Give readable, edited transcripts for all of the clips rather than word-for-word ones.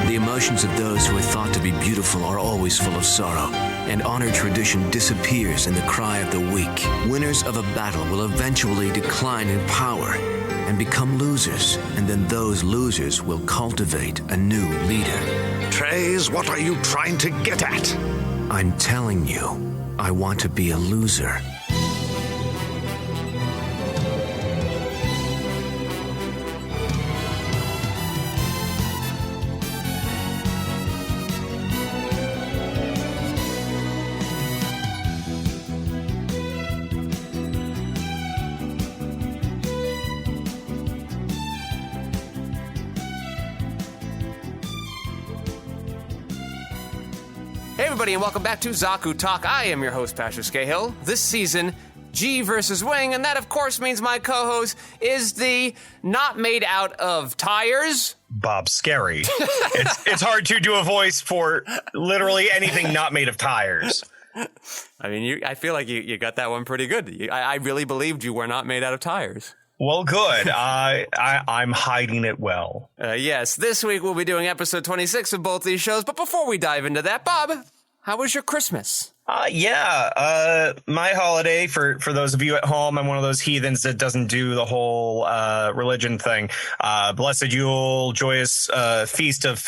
The emotions of those who are thought to be beautiful are always full of sorrow, and honor tradition disappears in the cry of the weak. Winners of a battle will eventually decline in power and become losers, and then those losers will cultivate a new leader. Trays, what are you trying to get at? I'm telling you, I want to be a loser. Hey everybody, and welcome back to Zaku Talk. I am your host, Pastor Skeyhill. This season, G versus Wing, and that of course means my co-host is the not made out of tires, Bob Skerry. It's hard to do a voice for literally anything not made of tires. I mean, I feel like you got that one pretty good. I really believed you were not made out of tires. Well, good. I'm hiding it well. Yes, this week we'll be doing episode 26 of both these shows. But before we dive into that, Bob, how was your Christmas? My holiday, for those of you at home, I'm one of those heathens that doesn't do the whole religion thing. Blessed Yule, joyous feast of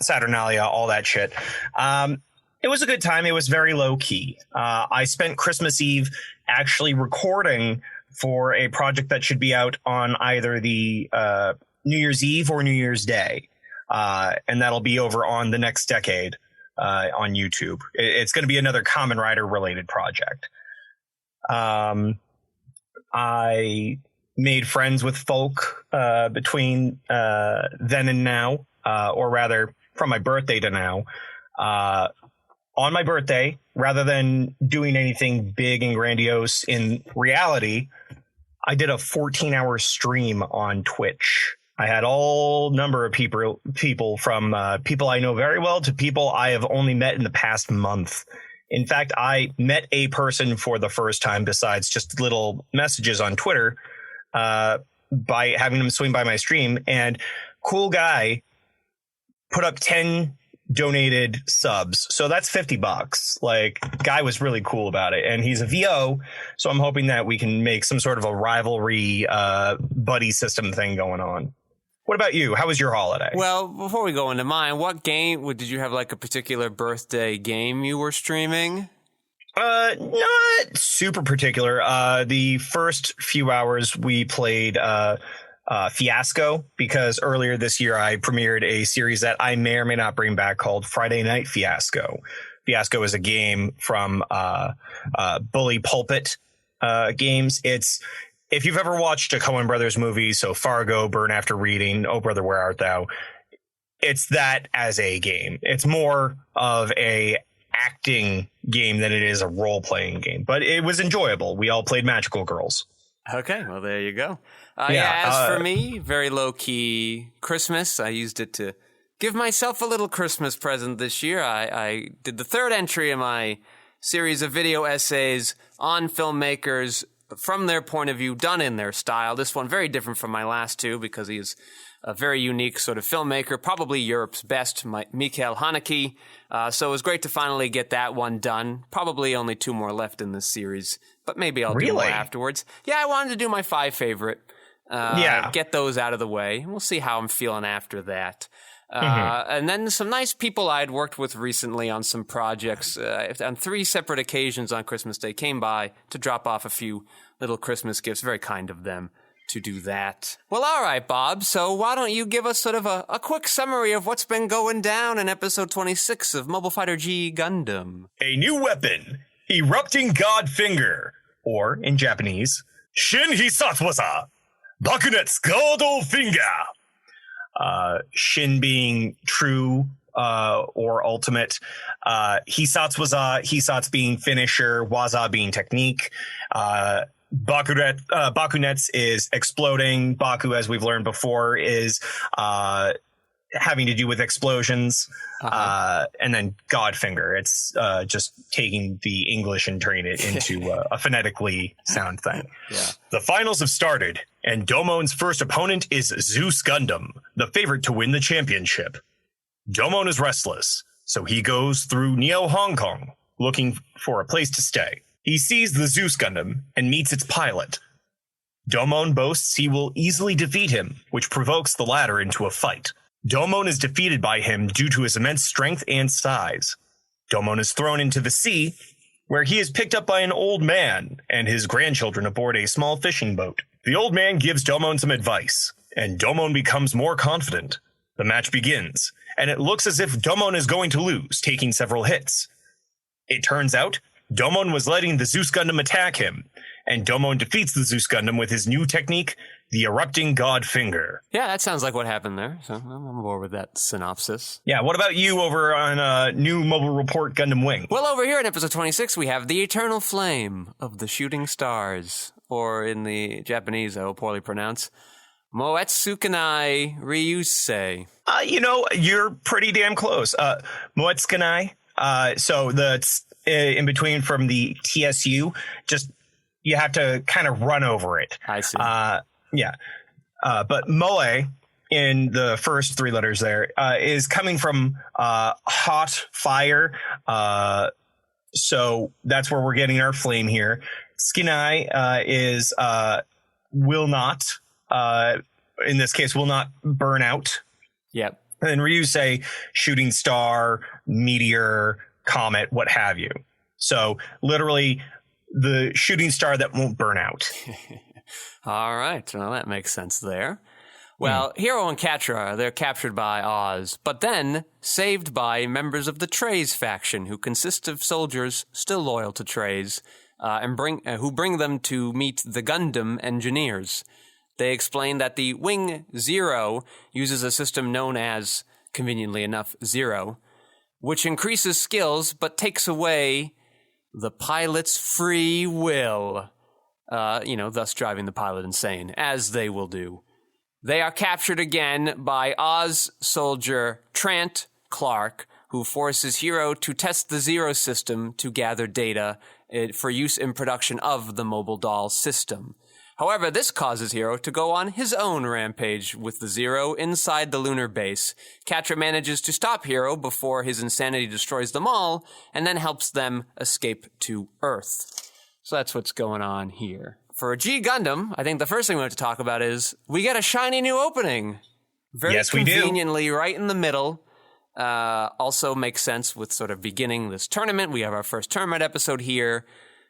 Saturnalia, all that shit. It was a good time. It was very low key. I spent Christmas Eve actually recording for a project that should be out on either the New Year's Eve or New Year's Day. And that'll be over on The Next Decade on YouTube. It's going to be another Kamen Rider related project. I made friends with folk between then and now, or rather from my birthday to now. On my birthday, rather than doing anything big and grandiose in reality, I did a 14-hour stream on Twitch. I had all number of people from people I know very well to people I have only met in the past month. In fact, I met a person for the first time besides just little messages on Twitter by having them swing by my stream. And cool guy put up 10 donated subs, so that's $50. Like, guy was really cool about it, and he's a VO, so I'm hoping that we can make some sort of a rivalry buddy system thing going on. What about you? How was your holiday? Well, before we go into mine, what game did you have, like a particular birthday game you were streaming? Not super particular. The first few hours we played Fiasco, because earlier this year I premiered a series that I may or may not bring back called Friday Night Fiasco. Fiasco is a game from Bully Pulpit Games. It's, if you've ever watched a Coen Brothers movie, so Fargo, Burn After Reading, Oh Brother Where Art Thou, it's that as a game. It's more of a acting game than it is a role-playing game, but it was enjoyable. We all played Magical Girls. Okay, well, there you go. As for me, very low-key Christmas. I used it to give myself a little Christmas present this year. I did the third entry in my series of video essays on filmmakers from their point of view, done in their style. This one very different from my last two because he is a very unique sort of filmmaker, probably Europe's best, Mikhail Haneke. So it was great to finally get that one done. Probably only two more left in this series, but maybe I'll do more afterwards. Yeah, I wanted to do my 5 favorite. Get those out of the way. We'll see how I'm feeling after that. And then some nice people I'd worked with recently on some projects on 3 separate occasions on Christmas Day came by to drop off a few little Christmas gifts. Very kind of them to do that. Well, all right, Bob. So why don't you give us sort of a quick summary of what's been going down in episode 26 of Mobile Fighter G Gundam? A new weapon, Erupting God Finger, or in Japanese, Shin Hisatsuwasa, Bakunet's God Finger. Shin being true or ultimate, Hisatsu being finisher, Waza being technique. Bakunets is exploding. Baku, as we've learned before, is having to do with explosions. And then Godfinger, it's just taking the English and turning it into a phonetically sound thing. Yeah. The finals have started, and Domon's first opponent is Zeus Gundam, the favorite to win the championship. Domon is restless, so he goes through Neo Hong Kong, looking for a place to stay. He sees the Zeus Gundam and meets its pilot. Domon boasts he will easily defeat him, which provokes the latter into a fight. Domon is defeated by him due to his immense strength and size. Domon is thrown into the sea, where he is picked up by an old man and his grandchildren aboard a small fishing boat. The old man gives Domon some advice, and Domon becomes more confident. The match begins, and it looks as if Domon is going to lose, taking several hits. It turns out, Domon was letting the Zeus Gundam attack him, and Domon defeats the Zeus Gundam with his new technique, the Erupting God Finger. Yeah, that sounds like what happened there, so I'm on board with that synopsis. Yeah, what about you over on New Mobile Report Gundam Wing? Well, over here in episode 26, we have the Eternal Flame of the Shooting Stars, or in the Japanese, I will poorly pronounce, Moetsukanai Ryusei. You're pretty damn close. Moetsukanai. So the in between from the TSU, just you have to kind of run over it. I see. Yeah. But Moe in the first three letters there is coming from hot fire. So that's where we're getting our flame here. Skinai is will not, in this case, will not burn out. Yep. And then Ryusei, shooting star, meteor, comet, what have you. So literally the shooting star that won't burn out. All right. Well, that makes sense there. Well, Hero and Catra, they're captured by Oz, but then saved by members of the Treize faction, who consist of soldiers still loyal to Treize, and who bring them to meet the Gundam engineers. They explain that the Wing Zero uses a system known as, conveniently enough, Zero, which increases skills but takes away the pilot's free will, thus driving the pilot insane, as they will do. They are captured again by Oz soldier Trant Clark, who forces Hero to test the Zero system to gather data for use in production of the mobile doll system. However, this causes Hero to go on his own rampage with the Zero inside the lunar base. Catra manages to stop Hero before his insanity destroys them all, and then helps them escape to Earth. So that's what's going on here. For G Gundam, I think the first thing we have to talk about is we get a shiny new opening. Very conveniently, right in the middle. Also makes sense with sort of beginning this tournament. We have our first tournament episode here.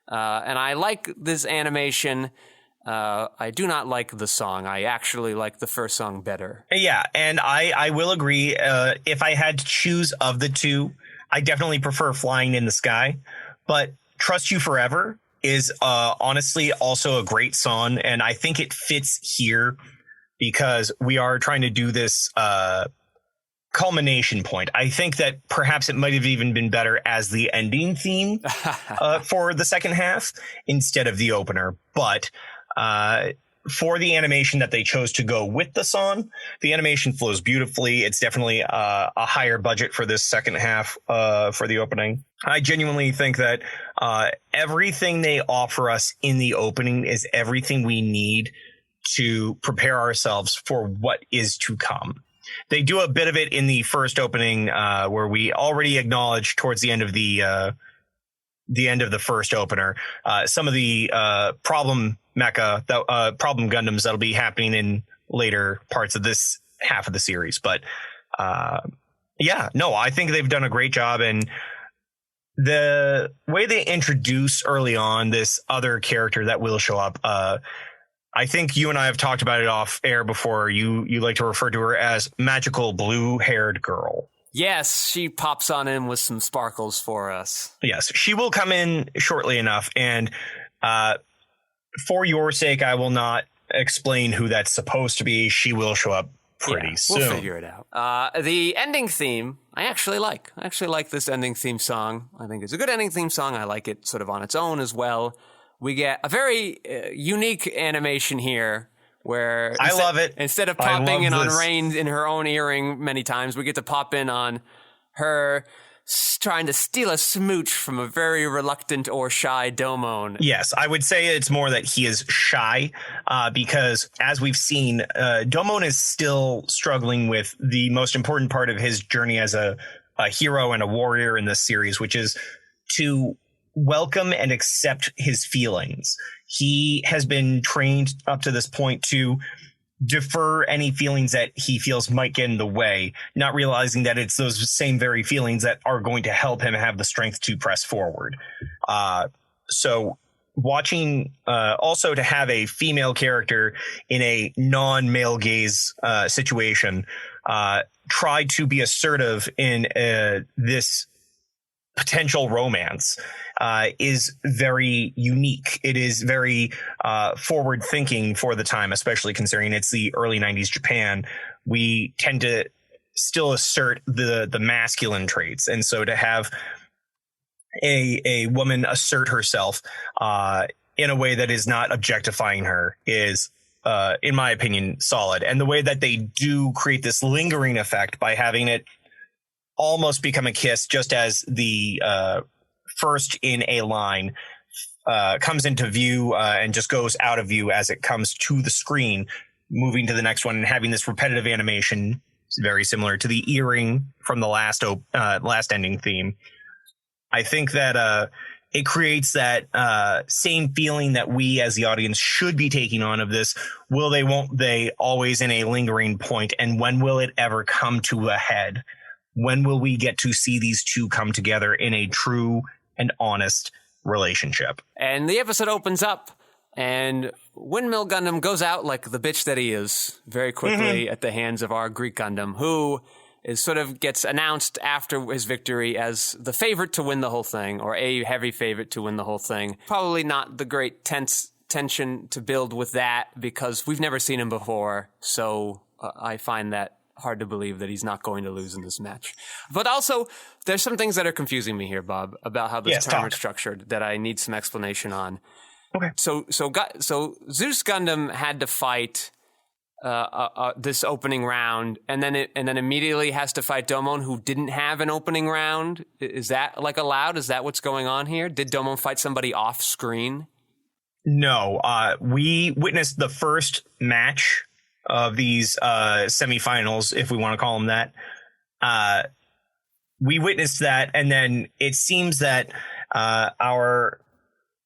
And I like this animation. I do not like the song. I actually like the first song better. Yeah, and I will agree. If I had to choose of the two, I definitely prefer Flying in the Sky. But Trust You Forever is honestly also a great song, and I think it fits here because we are trying to do this culmination point. I think that perhaps it might have even been better as the ending theme for the second half instead of the opener. But for the animation that they chose to go with the song, the animation flows beautifully. It's definitely a higher budget for this second half for the opening. I genuinely think that everything they offer us in the opening is everything we need to prepare ourselves for what is to come. They do a bit of it in the first opening where we already acknowledge towards the end of the first opener some of the problem Gundams that'll be happening in later parts of this half of the series. But I think they've done a great job. And the way they introduce early on this other character that will show up, I think you and I have talked about it off air before. You like to refer to her as Magical Blue-Haired Girl. Yes, she pops on in with some sparkles for us. Yes, she will come in shortly enough. And for your sake, I will not explain who that's supposed to be. She will show up pretty soon. We'll figure it out. The ending theme, I actually like. I actually like this ending theme song. I think it's a good ending theme song. I like it sort of on its own as well. We get a very unique animation here where I love it. Instead of popping in on Rain in her own earring many times, we get to pop in on her trying to steal a smooch from a very reluctant or shy Domon. Yes, I would say it's more that he is shy because, as we've seen, Domon is still struggling with the most important part of his journey as a hero and a warrior in this series, which is to welcome and accept his feelings. He has been trained up to this point to defer any feelings that he feels might get in the way, not realizing that it's those same very feelings that are going to help him have the strength to press forward. So watching also to have a female character in a non-male gaze situation try to be assertive in this potential romance is very unique. It is very forward thinking for the time, especially considering it's the early 90s Japan. We tend to still assert the masculine traits. And so to have a woman assert herself in a way that is not objectifying her is, in my opinion, solid. And the way that they do create this lingering effect by having it almost become a kiss, just as the first in a line comes into view and just goes out of view as it comes to the screen, moving to the next one and having this repetitive animation. It's very similar to the earring from the last ending theme. I think that it creates that same feeling that we as the audience should be taking on of this. Will they, won't they, always in a lingering point, and when will it ever come to a head? When will we get to see these two come together in a true and honest relationship? And the episode opens up, and Windmill Gundam goes out like the bitch that he is very quickly at the hands of our Greek Gundam, who is sort of gets announced after his victory as the favorite to win the whole thing, or a heavy favorite to win the whole thing. Probably not the great tension to build with that because we've never seen him before, so I find that hard to believe that he's not going to lose in this match. But also, there's some things that are confusing me here, Bob, about how this tournament is structured that I need some explanation on. Okay. So Zeus Gundam had to fight this opening round, and then immediately has to fight Domon, who didn't have an opening round. Is that like allowed? Is that what's going on here? Did Domon fight somebody off screen? No, we witnessed the first match of these semifinals, if we want to call them that. We witnessed that, and then it seems that our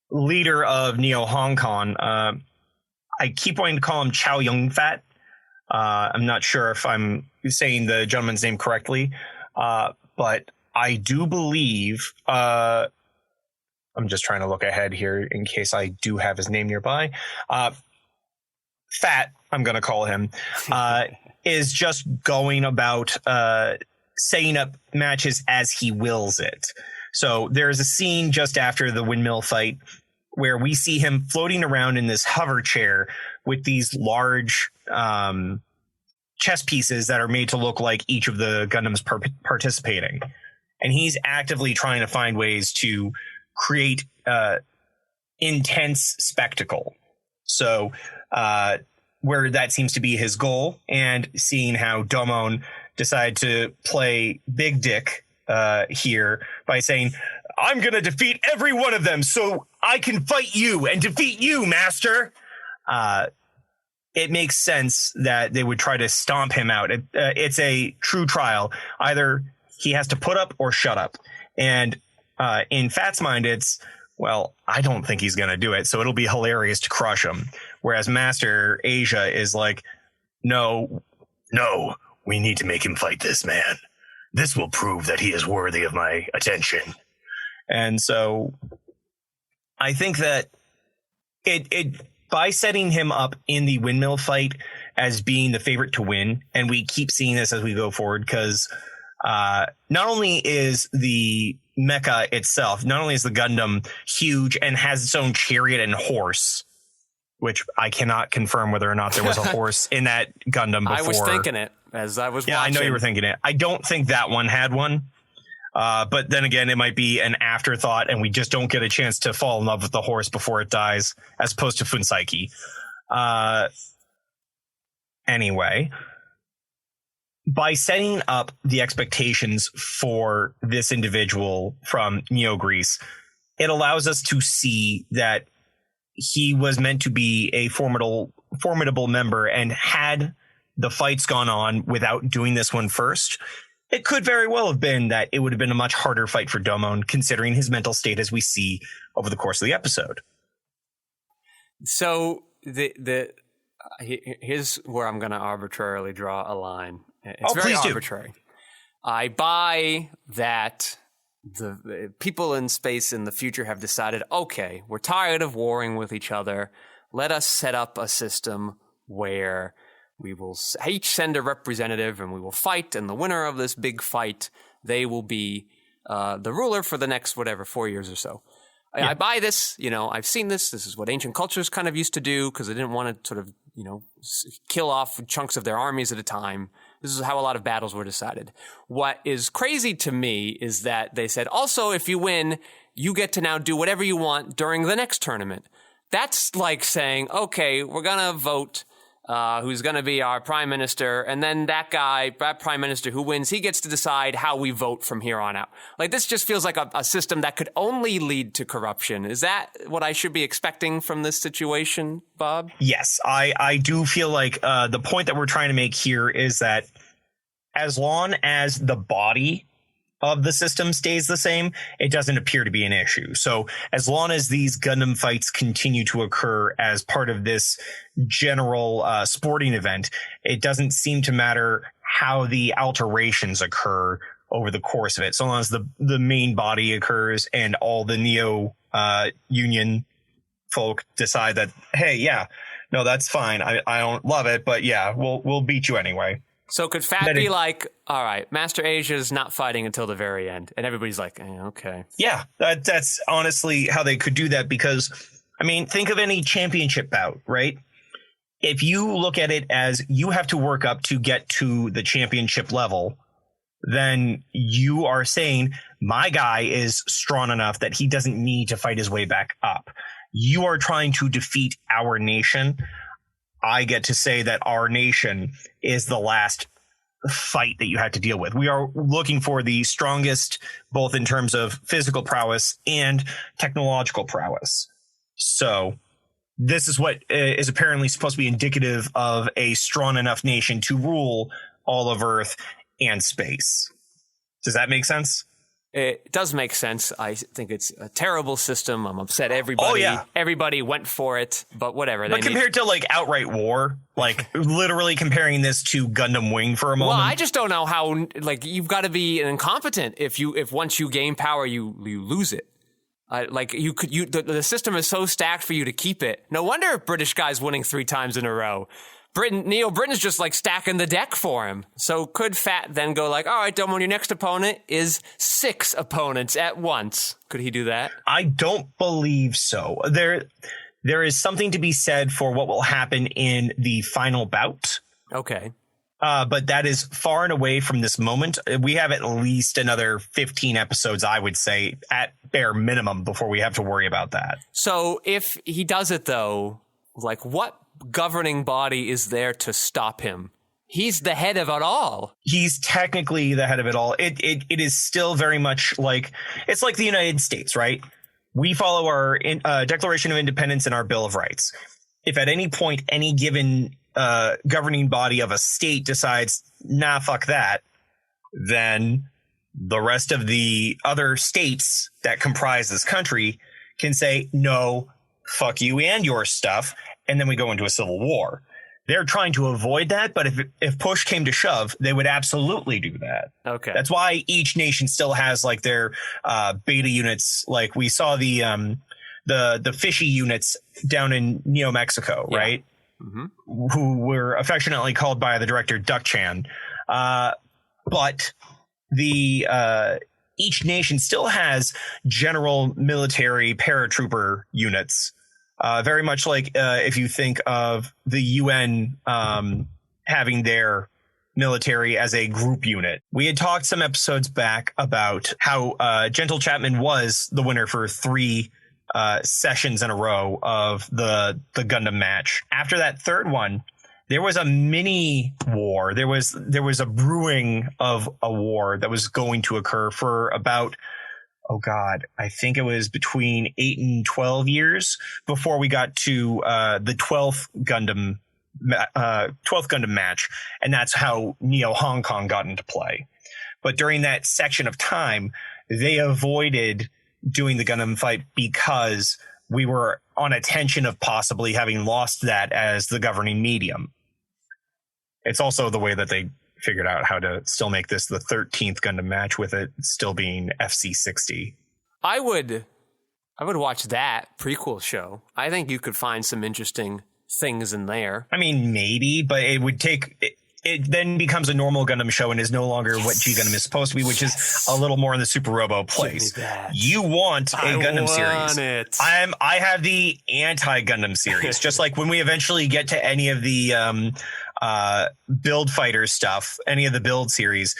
leader of Neo Hong Kong, I keep wanting to call him Chow Yun Fat. I'm not sure if I'm saying the gentleman's name correctly, but I do believe, I'm just trying to look ahead here in case I do have his name nearby. Fat, I'm going to call him, is just going about setting up matches as he wills it. So there's a scene just after the windmill fight where we see him floating around in this hover chair with these large chess pieces that are made to look like each of the Gundams participating. And he's actively trying to find ways to create intense spectacle. So where that seems to be his goal, and seeing how Domon decided to play big dick here by saying, I'm going to defeat every one of them so I can fight you and defeat you, master. It makes sense that they would try to stomp him out. It's a true trial. Either he has to put up or shut up. And in Fat's mind, it's, well, I don't think he's going to do it, so it'll be hilarious to crush him. Whereas Master Asia is like, no, we need to make him fight this man. This will prove that he is worthy of my attention. And so I think that it by setting him up in the windmill fight as being the favorite to win, and we keep seeing this as we go forward, because not only is the mecha itself, not only is the Gundam huge and has its own chariot and horse, which I cannot confirm whether or not there was a horse in that Gundam before. I was thinking it as I was watching. I know you were thinking it. I don't think that one had one. But then again, it might be an afterthought, and we just don't get a chance to fall in love with the horse before it dies, as opposed to Funsaiki. Anyway, by setting up the expectations for this individual from Neo Greece, it allows us to see that he was meant to be a formidable member, and had the fights gone on without doing this one first, it could very well have been that it would have been a much harder fight for Domon, considering his mental state as we see over the course of the episode. So here's where I'm going to arbitrarily draw a line. It's very arbitrary. I buy that the people in space in the future have decided, okay, we're tired of warring with each other. Let us set up a system where we will each send a representative and we will fight. And the winner of this big fight, they will be the ruler for the next, 4 years or so. Yeah. I buy this. I've seen this. This is what ancient cultures kind of used to do because they didn't want to sort of, kill off chunks of their armies at a time. This is how a lot of battles were decided. What is crazy to me is that they said, also, if you win, you get to now do whatever you want during the next tournament. That's like saying, okay, we're going to vote who's going to be our prime minister. And then that prime minister who wins, he gets to decide how we vote from here on out. Like, this just feels like a system that could only lead to corruption. Is that what I should be expecting from this situation, Bob? Yes, I do feel like the point that we're trying to make here is that as long as the body of the system stays the same, it doesn't appear to be an issue. So as long as these Gundam fights continue to occur as part of this general sporting event, it doesn't seem to matter how the alterations occur over the course of it. So long as the main body occurs and all the Neo Union folk decide that, hey, yeah, no, that's fine. I don't love it, but yeah, we'll beat you anyway. So could Fat be like, all right, Master Asia's not fighting until the very end, and everybody's like, okay. Yeah, that's honestly how they could do that, because, I mean, think of any championship bout, right? If you look at it as you have to work up to get to the championship level, then you are saying my guy is strong enough that he doesn't need to fight his way back up. You are trying to defeat our nation. I get to say that our nation is the last fight that you have to deal with. We are looking for the strongest, both in terms of physical prowess and technological prowess. So this is what is apparently supposed to be indicative of a strong enough nation to rule all of Earth and space. Does that make sense? It does make sense. I think it's a terrible system. I'm upset everybody went for it, but whatever. But compared to like outright war, like literally comparing this to Gundam Wing for a moment. Well, I just don't know how, like, you've got to be incompetent if once you gain power, you lose it. The system is so stacked for you to keep it. No wonder British guy's winning 3 times in a row. Britain's just like stacking the deck for him. So could Fat then go like, all right, Domon, your next opponent is 6 opponents at once. Could he do that? I don't believe so. There is something to be said for what will happen in the final bout. Okay. But that is far and away from this moment. We have at least another 15 episodes, I would say, at bare minimum, before we have to worry about that. So if he does it, though, like, what governing body is there to stop him? He's the head of it all. He's technically the head of it all. It is still very much like, it's like the United States, right? We follow our Declaration of Independence and our Bill of Rights. If at any point any given governing body of a state decides, nah, fuck that, then the rest of the other states that comprise this country can say, no, fuck you and your stuff. And then we go into a civil war. They're trying to avoid that, but if push came to shove, they would absolutely do that. Okay. That's why each nation still has like their beta units. Like we saw the fishy units down in Neo Mexico, yeah. Right? Mm-hmm. Who were affectionately called by the director Duck-chan. But the each nation still has general military paratrooper units. Very much like if you think of the UN having their military as a group unit. We had talked some episodes back about how Gentle Chapman was the winner for 3 sessions in a row of the Gundam match. After that third one, there was a mini war. There was a brewing of a war that was going to occur for about, oh God, I think it was between 8 and 12 years before we got to the 12th Gundam match. And that's how Neo Hong Kong got into play. But during that section of time, they avoided doing the Gundam fight because we were on a tension of possibly having lost that as the governing medium. It's also the way that they figured out how to still make this the 13th Gundam match with it still being FC60. I would watch that prequel show. I think you could find some interesting things in there. I mean, maybe, but it would take... It then becomes a normal Gundam show and is no longer what G Gundam is supposed to be, which is a little more in the Super Robo place. You want a Gundam series. I have the anti-Gundam series. Just like when we eventually get to any of the build fighter stuff, any of the build series,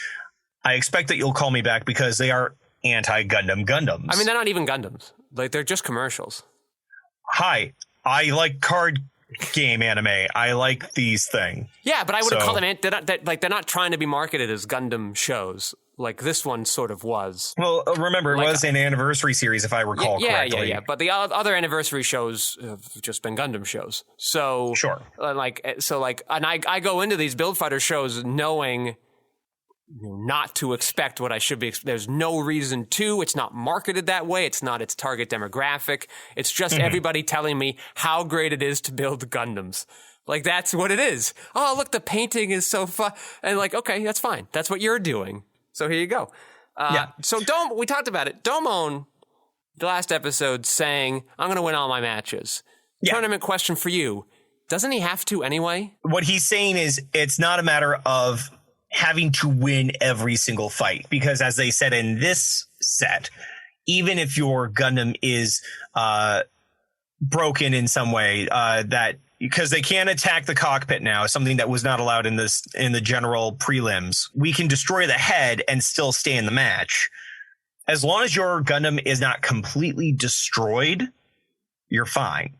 I expect that you'll call me back because they are anti-Gundam Gundams. I mean, they're not even Gundams. Like, they're just commercials. Hi, I like card game anime. I like these things. Yeah, but I would have called them they're not trying to be marketed as Gundam shows. Like this one sort of was. Well, remember it was an anniversary series, if I recall correctly. Yeah. But the other anniversary shows have just been Gundam shows. So sure. And I go into these Build Fighter shows knowing not to expect what I should be. There's no reason to. It's not marketed that way. It's not its target demographic. It's just everybody telling me how great it is to build Gundams. Like, that's what it is. Oh, look, the painting is so fun. And like, okay, that's fine. That's what you're doing. So here you go. So we talked about it. Domon, the last episode, saying, I'm going to win all my matches. Yeah. Tournament question for you. Doesn't he have to anyway? What he's saying is it's not a matter of having to win every single fight, because as they said in this set, even if your Gundam is broken in some way, that because they can't attack the cockpit now, something that was not allowed in the general prelims, we can destroy the head and still stay in the match. As long as your Gundam is not completely destroyed, you're fine.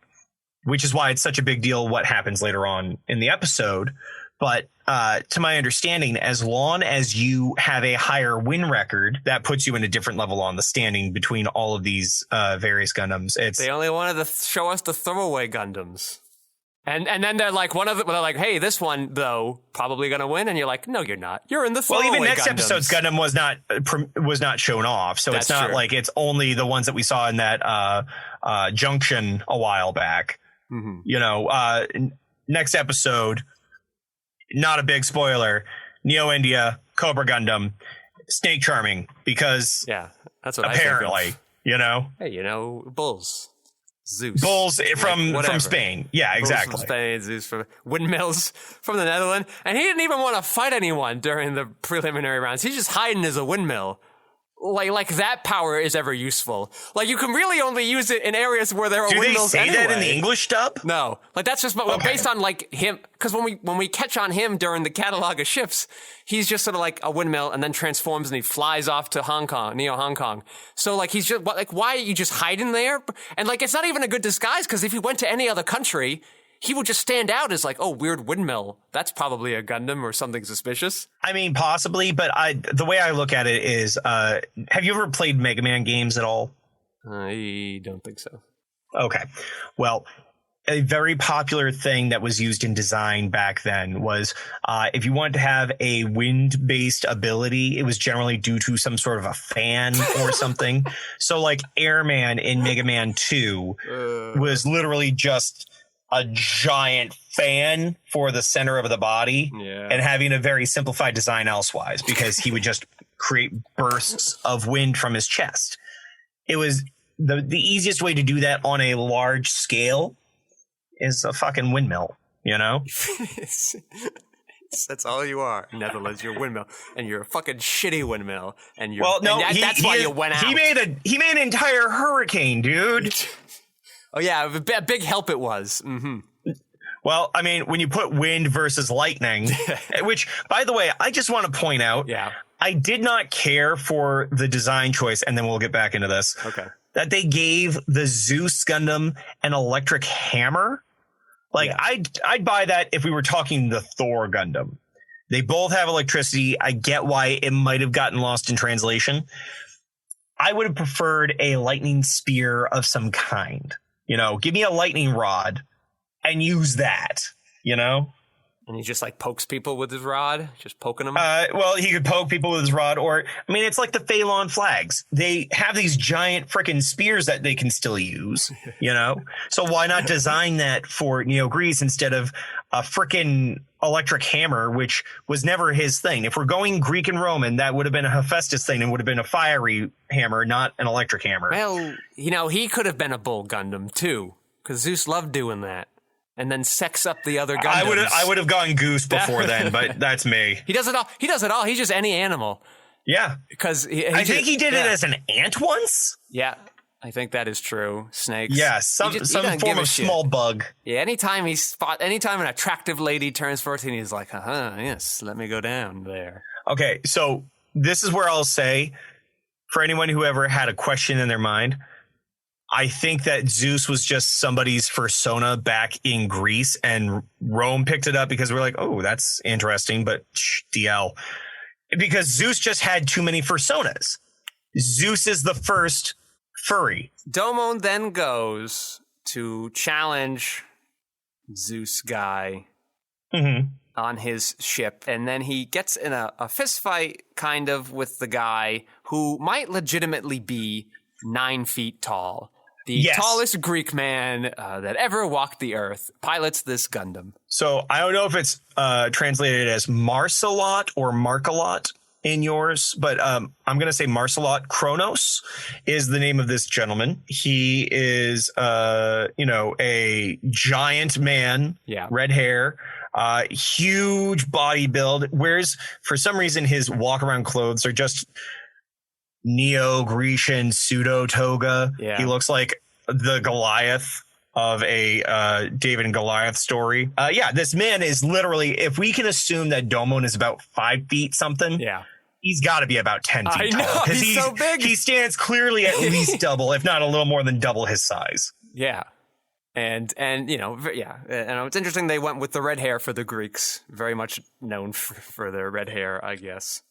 Which is why it's such a big deal what happens later on in the episode. But to my understanding, as long as you have a higher win record, that puts you in a different level on the standing between all of these various Gundams. They only wanted to show us the throwaway Gundams. And then they're like, they're like, hey, this one, though, probably going to win. And you're like, no, you're not. You're in the throwaway Gundams. Well, even next episode's Gundam was not shown off. So it's not like it's only the ones that we saw in that junction a while back. Mm-hmm. Next episode, not a big spoiler, Neo India, Cobra Gundam, Snake Charming, because that's what apparently, Hey, bulls. Zeus. Bulls from Spain. Yeah, exactly. Bulls from Spain, Zeus from windmills from the Netherlands. And he didn't even want to fight anyone during the preliminary rounds. He's just hiding as a windmill. Like that power is ever useful. Like, you can really only use it in areas where there are windmills anyway. Do they say that in the English dub? No. Like, that's just based on, like, him. Because when we catch on him during the catalog of ships, he's just sort of like a windmill and then transforms and he flies off to Neo Hong Kong. So, like, he's just, like, why are you just hiding there? And, like, it's not even a good disguise, because if he went to any other country, he would just stand out as like, oh, weird windmill. That's probably a Gundam or something suspicious. I mean, possibly, but the way I look at it is, have you ever played Mega Man games at all? I don't think so. Okay. Well, a very popular thing that was used in design back then was if you wanted to have a wind-based ability, it was generally due to some sort of a fan or something. So like Airman in Mega Man 2 was literally just a giant fan for the center of the body and having a very simplified design elsewise, because he would just create bursts of wind from his chest. It was the easiest way to do that on a large scale is a fucking windmill, That's all you are. Netherlands, you're a windmill, and you're a fucking shitty windmill, and you're that's why you went out. He made an entire hurricane, dude. Oh, yeah, a big help it was. Mm-hmm. Well, I mean, when you put wind versus lightning, which, by the way, I just want to point out, I did not care for the design choice, and then we'll get back into this, that they gave the Zeus Gundam an electric hammer. Like, I'd buy that if we were talking the Thor Gundam. They both have electricity. I get why it might have gotten lost in translation. I would have preferred a lightning spear of some kind. You know, give me a lightning rod and use that, you know? And he just like pokes people with his rod, just poking them. Well, he could poke people with his rod, or I mean, it's like the Phalon flags. They have these giant freaking spears that they can still use, you know. So why not design that for Neo Grease instead of a freaking electric hammer, which was never his thing? If we're going Greek and Roman, that would have been a Hephaestus thing and would have been a fiery hammer, not an electric hammer. Well, you know, he could have been a bull Gundam too, because Zeus loved doing that. And then sex up the other Gundams. I would have gone Goose before then, but that's me. He does it all. He does it all. He's just any animal. Yeah, because I think he did it as an ant once. Yeah, I think that is true. Snakes. Yeah, some form of small bug. Yeah, anytime an attractive lady turns 14, he's like, yes, let me go down there. Okay, so this is where I'll say, for anyone who ever had a question in their mind, I think that Zeus was just somebody's persona back in Greece, and Rome picked it up because we're like, oh, that's interesting, but DL. Because Zeus just had too many personas. Zeus is the first furry. Domon then goes to challenge Zeus guy on his ship, and then he gets in a fist fight kind of with the guy who might legitimately be 9 feet tall. The tallest Greek man that ever walked the earth pilots this Gundam. So I don't know if it's translated as Marcelot or Markalot in yours, but I'm going to say Marcelot. Kronos is the name of this gentleman. He is, a giant man, red hair, huge body build. Whereas for some reason his walk around clothes are just Neo-Grecian pseudo toga. Yeah. He looks like the Goliath of a David and Goliath story. This man is literally, if we can assume that Domon is about 5 feet something, he's got to be about 10 feet tall. I know, he's so big. He stands clearly at least double, if not a little more than double his size. Yeah. And it's interesting they went with the red hair for the Greeks, very much known for their red hair, I guess.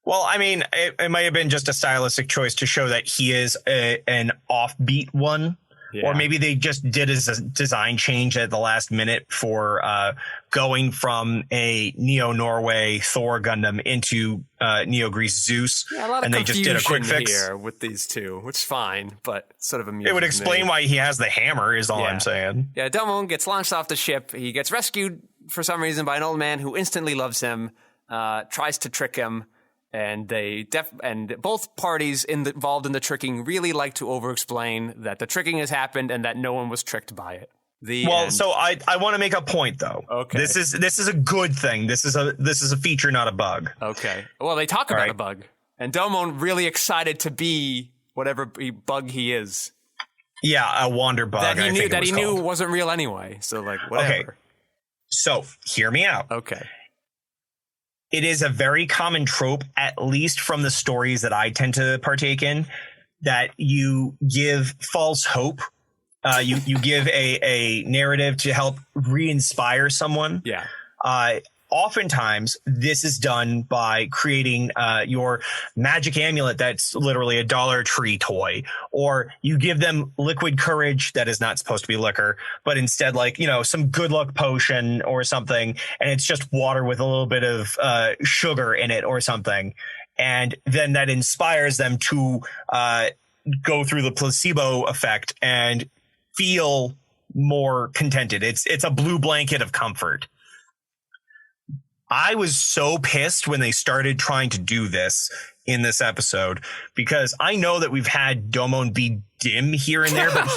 Well, I mean, it might have been just a stylistic choice to show that he is an offbeat one. Yeah. Or maybe they just did a design change at the last minute for going from a Neo-Norway Thor Gundam into Neo-Greece Zeus. Yeah, a lot of and they just did a quick fix here with these two, which is fine, but sort of amusing. It would explain why he has the hammer, is all I'm saying. Yeah, Domon gets launched off the ship. He gets rescued for some reason by an old man who instantly loves him, tries to trick him. And both parties involved in the tricking really like to over-explain that the tricking has happened and that no one was tricked by it. So I want to make a point though. Okay. This is a good thing. This is a feature, not a bug. Okay. Well, they talk about a bug, and Domon really excited to be whatever bug he is. Yeah, a wander bug. That he knew wasn't real anyway. So like whatever. Okay. So hear me out. Okay. It is a very common trope, at least from the stories that I tend to partake in, that you give false hope. You give a narrative to help re-inspire someone. Yeah. Oftentimes, this is done by creating your magic amulet that's literally a Dollar Tree toy, or you give them liquid courage that is not supposed to be liquor, but instead some good luck potion or something, and it's just water with a little bit of sugar in it or something, and then that inspires them to go through the placebo effect and feel more contented. It's a blue blanket of comfort. I was so pissed when they started trying to do this in this episode, because I know that we've had Domon be dim here and there, but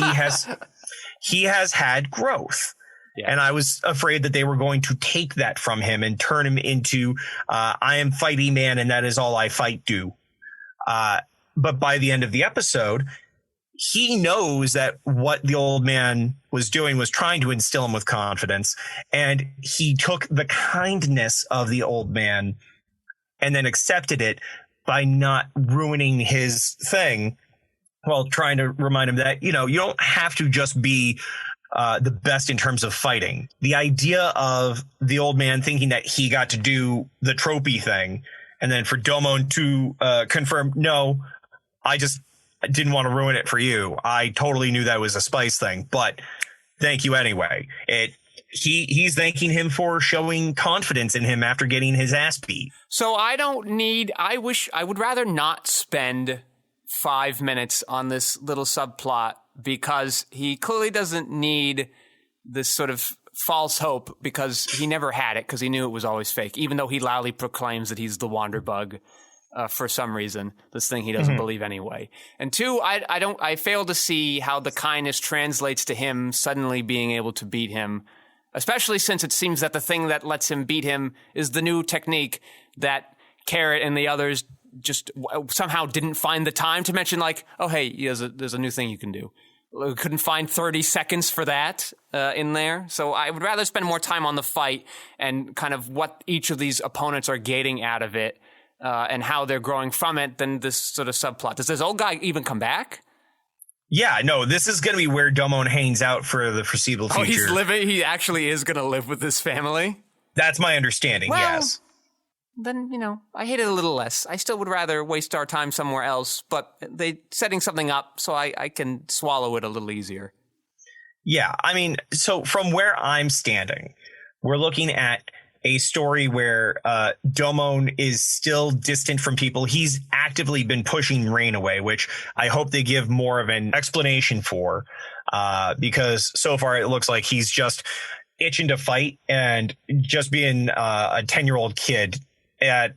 he has had growth. Yeah. And I was afraid that they were going to take that from him and turn him into I am fighty man and that is all I fight do. But by the end of the episode, he knows that what the old man was doing was trying to instill him with confidence. And he took the kindness of the old man and then accepted it by not ruining his thing, while trying to remind him that, you don't have to just be the best in terms of fighting. The idea of the old man thinking that he got to do the tropey thing, and then for Domon to confirm, no, I just didn't want to ruin it for you. I totally knew that was a spice thing, but thank you anyway. He's thanking him for showing confidence in him after getting his ass beat. So I would rather not spend 5 minutes on this little subplot, because he clearly doesn't need this sort of false hope, because he never had it, because he knew it was always fake, even though he loudly proclaims that he's the Wanderbug for some reason, this thing he doesn't believe anyway. And two, I fail to see how the kindness translates to him suddenly being able to beat him, especially since it seems that the thing that lets him beat him is the new technique that Carrot and the others just somehow didn't find the time to mention, like, oh, hey, there's a new thing you can do. We couldn't find 30 seconds for that in there. So I would rather spend more time on the fight and kind of what each of these opponents are gating out of it and how they're growing from it than this sort of subplot. Does this old guy even come back? Yeah, no, this is going to be where Domon hangs out for the foreseeable future. Oh, he actually is going to live with his family? That's my understanding, yes. Then, I hate it a little less. I still would rather waste our time somewhere else, but they setting something up so I can swallow it a little easier. Yeah, I mean, so from where I'm standing, we're looking at a story where Domon is still distant from people. He's actively been pushing Rain away, which I hope they give more of an explanation for, because so far it looks like he's just itching to fight and just being a 10-year-old kid at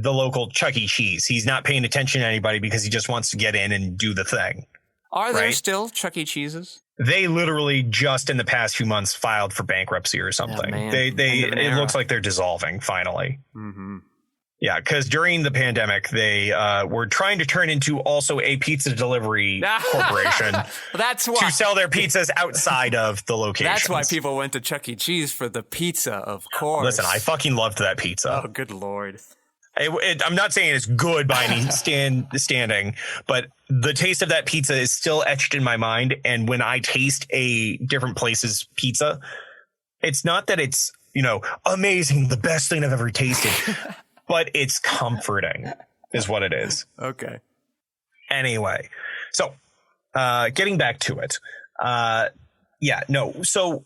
the local Chuck E. Cheese. He's not paying attention to anybody because he just wants to get in and do the thing. Are there still Chuck E. Cheeses? They literally just in the past few months filed for bankruptcy or something. It looks like they're dissolving finally. Mm-hmm. Yeah, because during the pandemic, they were trying to turn into also a pizza delivery corporation. That's why. To sell their pizzas outside of the location. That's why people went to Chuck E. Cheese, for the pizza, of course. Listen, I fucking loved that pizza. Oh, good Lord. I'm not saying it's good by any standing, but the taste of that pizza is still etched in my mind. And when I taste a different place's pizza, it's not that it's, amazing, the best thing I've ever tasted, but it's comforting is what it is. Okay. Anyway, so getting back to it. So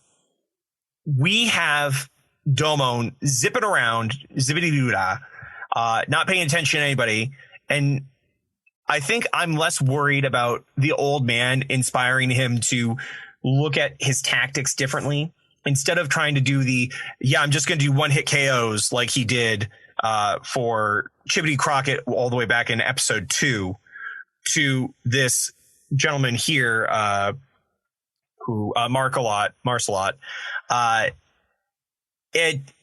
we have Domon zipping around, zippity-doo-dah, not paying attention to anybody. And I think I'm less worried about the old man inspiring him to look at his tactics differently instead of trying to do I'm just going to do one-hit KOs like he did for Chibbity Crockett all the way back in episode 2 to this gentleman here who Marcelot.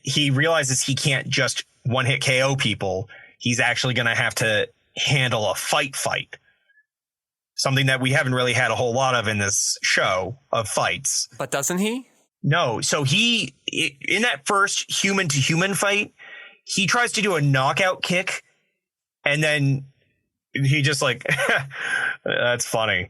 He realizes he can't just one-hit KO people. He's actually going to have to handle a fight, something that we haven't really had a whole lot of in this show of fights. But doesn't he? No. So in that first human to human fight, he tries to do a knockout kick, and then he just like, that's funny,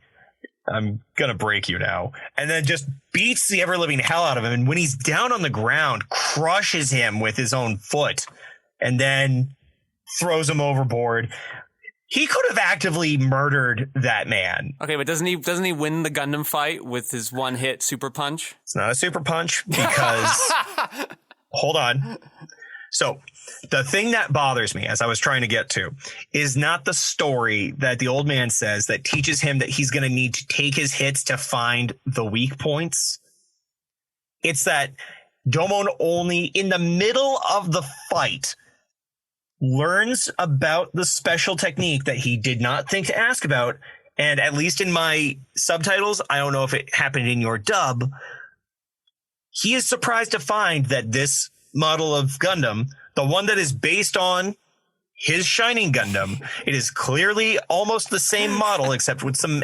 I'm gonna break you now, and then just beats the ever living hell out of him. And when he's down on the ground, crushes him with his own foot, and then throws him overboard. He could have actively murdered that man. Okay, but doesn't he win the Gundam fight with his one-hit super punch? It's not a super punch because hold on. So the thing that bothers me, as I was trying to get to, is not the story that the old man says that teaches him that he's going to need to take his hits to find the weak points. It's that Domon only in the middle of the fight learns about the special technique that he did not think to ask about. And at least in my subtitles, I don't know if it happened in your dub, he is surprised to find that this model of Gundam, the one that is based on his Shining Gundam, it is clearly almost the same model except with some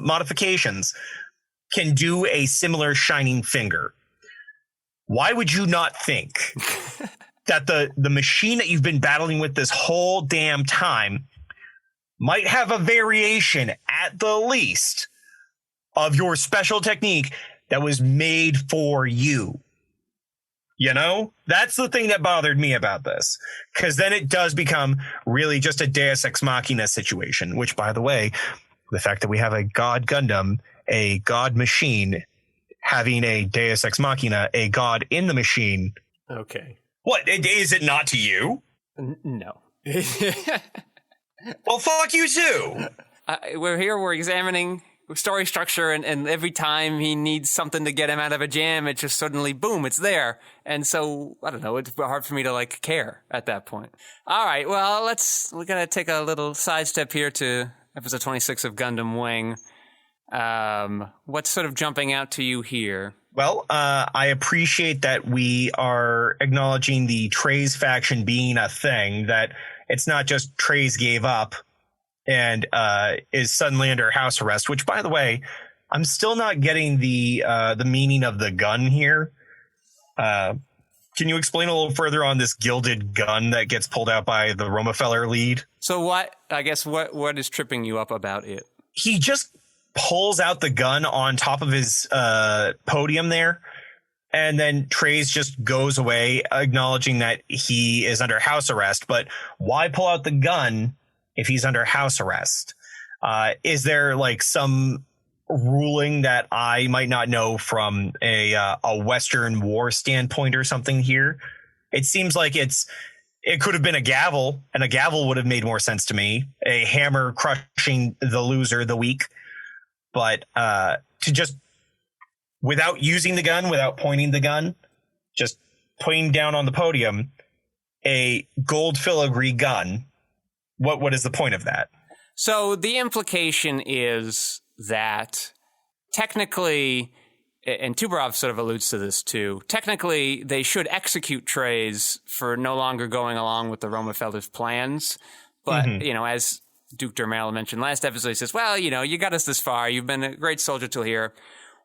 modifications, can do a similar shining finger. Why would you not think that the machine that you've been battling with this whole damn time might have a variation at the least of your special technique that was made for you. You know, that's the thing that bothered me about this, because then it does become really just a Deus Ex Machina situation, which, by the way, the fact that we have a God Gundam, a God machine, having a Deus Ex Machina, a God in the machine. Okay. What, is it not to you? No. Well, fuck you too. We're examining story structure, and every time he needs something to get him out of a jam, it just suddenly, boom, it's there. And so, I don't know, it's hard for me to, like, care at that point. All right, well, we're going to take a little sidestep here to episode 26 of Gundam Wing. What's sort of jumping out to you here? Well, I appreciate that we are acknowledging the Treize faction being a thing, that it's not just Treize gave up and is suddenly under house arrest, which, by the way, I'm still not getting the meaning of the gun here. Can you explain a little further on this gilded gun that gets pulled out by the Romefeller lead? So what is tripping you up about it? He just pulls out the gun on top of his podium there, and then Treize just goes away, acknowledging that he is under house arrest. But why pull out the gun if he's under house arrest? Is there like some ruling that I might not know from a Western war standpoint or something here? It seems like it could have been a gavel, and a gavel would have made more sense to me. A hammer crushing the loser, the weak. But to just, without using the gun, without pointing the gun, just putting down on the podium a gold filigree gun, what is the point of that? So the implication is that technically, and Tubarov sort of alludes to this too, technically they should execute Treize for no longer going along with the Romefeller's plans. But, you know, as Duke Dermel mentioned last episode, he says, well, you know, you got us this far. You've been a great soldier till here.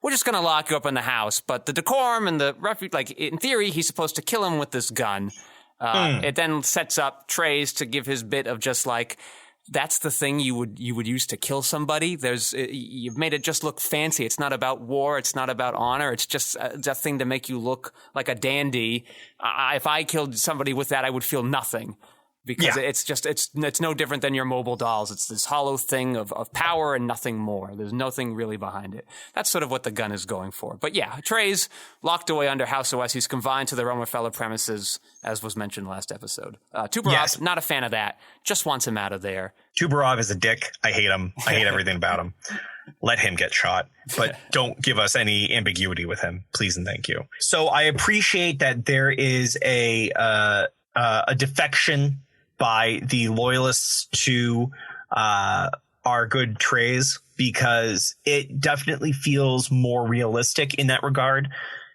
We're just going to lock you up in the house. But the decorum and the refuge, like, in theory, he's supposed to kill him with this gun. It then sets up Treize to give his bit of just like, that's the thing you would use to kill somebody. You've made it just look fancy. It's not about war. It's not about honor. It's just a thing to make you look like a dandy. If I killed somebody with that, I would feel nothing. Because it's no different than your mobile dolls. It's this hollow thing of power and nothing more. There's nothing really behind it. That's sort of what the gun is going for. But yeah, Treize locked away under house arrest. He's confined to the Romefeller premises, as was mentioned last episode. Tubarov, not a fan of that. Just wants him out of there. Tubarov is a dick. I hate him. I hate everything about him. Let him get shot, but don't give us any ambiguity with him, please and thank you. So I appreciate that there is a defection by the loyalists to our good Treize, because it definitely feels more realistic in that regard.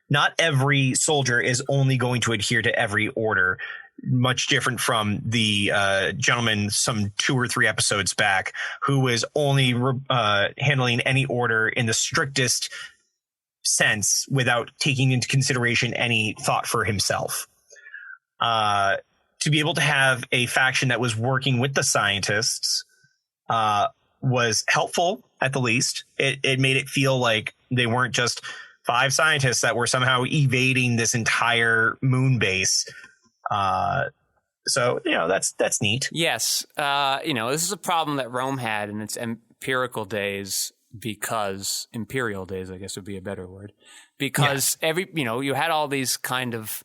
Not every soldier is only going to adhere to every order, much different from the gentleman some 2 or 3 episodes back who was only handling any order in the strictest sense without taking into consideration any thought for himself. To be able to have a faction that was working with the scientists was helpful, at the least. It made it feel like they weren't just 5 scientists that were somehow evading this entire moon base. So, you know, that's neat. Yes. You know, this is a problem that Rome had in its imperial days, imperial days, I guess would be a better word, because you had all these kind of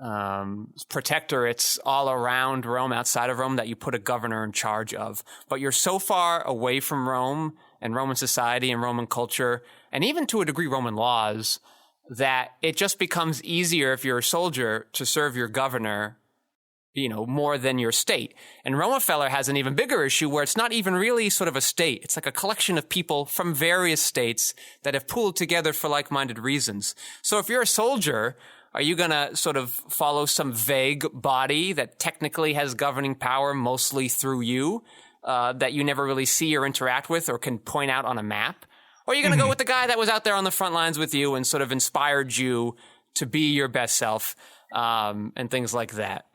protectorates all around Rome, outside of Rome, that you put a governor in charge of. But you're so far away from Rome and Roman society and Roman culture, and even to a degree Roman laws, that it just becomes easier if you're a soldier to serve your governor, you know, more than your state. And Romefeller has an even bigger issue where it's not even really sort of a state. It's like a collection of people from various states that have pooled together for like-minded reasons. So if you're a soldier, are you going to sort of follow some vague body that technically has governing power mostly through you, that you never really see or interact with or can point out on a map? Or are you going to go with the guy that was out there on the front lines with you and sort of inspired you to be your best self, and things like that?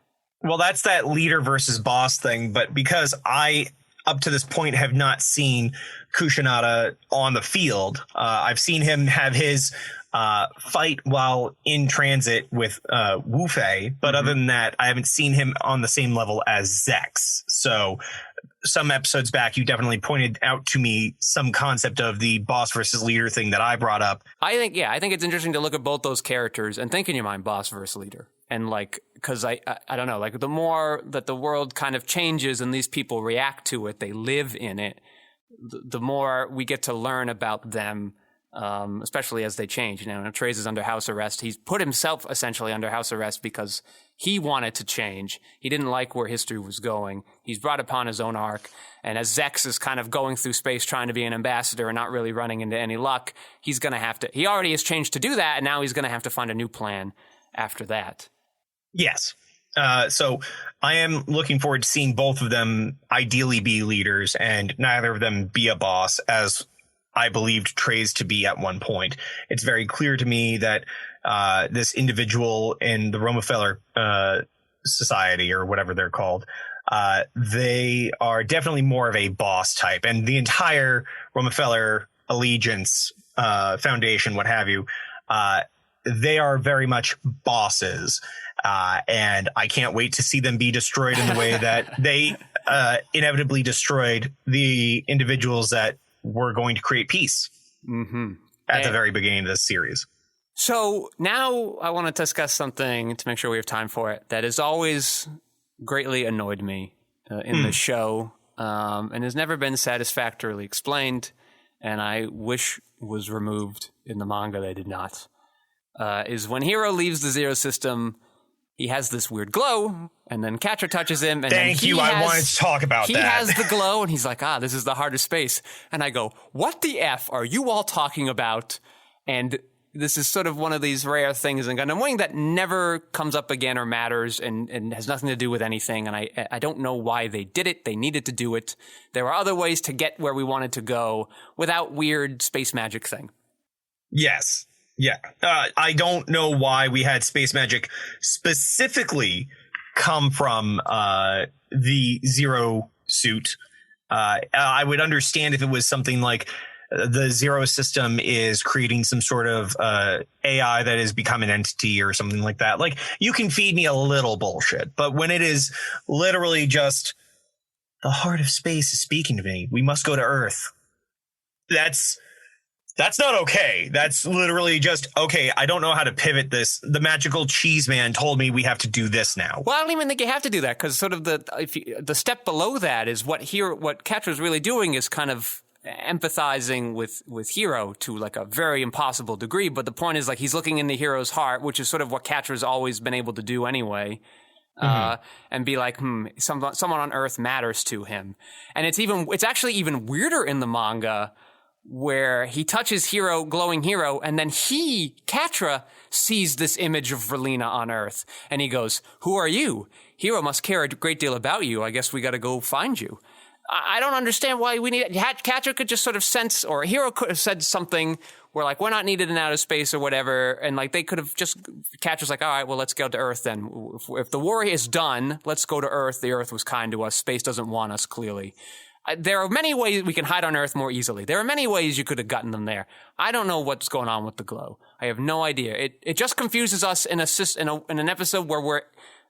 Well, that's that leader versus boss thing. But because I, up to this point, have not seen Kushinada on the field, I've seen him have his fight while in transit with Wu Fei, but other than that, I haven't seen him on the same level as Zex. So some episodes back, you definitely pointed out to me some concept of the boss versus leader thing that I brought up. I think it's interesting to look at both those characters and think in your mind boss versus leader. And like, because I don't know, like the more that the world kind of changes and these people react to it, they live in it, the more we get to learn about them. Especially as they change. You know, Trace is under house arrest. He's put himself essentially under house arrest because he wanted to change. He didn't like where history was going. He's brought upon his own arc. And as Zex is kind of going through space trying to be an ambassador and not really running into any luck, he's going to have to, he already has changed to do that, and now he's going to have to find a new plan after that. Yes. So I am looking forward to seeing both of them ideally be leaders and neither of them be a boss, as I believed Trey's to be at one point. It's very clear to me that this individual in the Romefeller Society, or whatever they're called, they are definitely more of a boss type. And the entire Romefeller Allegiance Foundation, what have you, they are very much bosses. And I can't wait to see them be destroyed in the way that they inevitably destroyed the individuals that we're going to create peace at the very beginning of this series. So now I want to discuss something to make sure we have time for it that has always greatly annoyed me in the show and has never been satisfactorily explained, and I wish was removed in the manga. They did not. Is when Hiro leaves the Zero System, he has this weird glow, and then Catra touches him. And I wanted to talk about that. He has the glow, and he's like, this is the hardest space. And I go, what the F are you all talking about? And this is sort of one of these rare things in Gundam Wing that never comes up again or matters and has nothing to do with anything. And I don't know why they did it. They needed to do it. There were other ways to get where we wanted to go without weird space magic thing. Yes. Yeah. I don't know why we had space magic specifically come from the Zero suit. I would understand if it was something like the Zero System is creating some sort of AI that has become an entity or something like that. Like, you can feed me a little bullshit, but when it is literally just the heart of space is speaking to me, we must go to Earth. That's not okay. That's literally just, okay, I don't know how to pivot this. The magical cheese man told me we have to do this now. Well, I don't even think you have to do that, because sort of the step below that is what Catra's really doing is kind of empathizing with Hiro to like a very impossible degree. But the point is, like, he's looking into Hiro's heart, which is sort of what Catra's always been able to do anyway. And be like, someone on Earth matters to him. And it's actually even weirder in the manga, where he touches glowing Hiro, and then Catra, sees this image of Verlina on Earth, and he goes, "Who are you? Hiro must care a great deal about you. I guess we got to go find you." I don't understand why we need it. Catra could just sort of sense, or Hiro could have said something where, like, we're not needed in outer space or whatever, and like they could have just, Catra's like, all right, well, let's go to Earth then. If the war is done, let's go to Earth. The Earth was kind to us. Space doesn't want us, clearly. There are many ways we can hide on Earth more easily. There are many ways you could have gotten them there. I don't know what's going on with the glow. I have no idea. It just confuses us in an episode where we're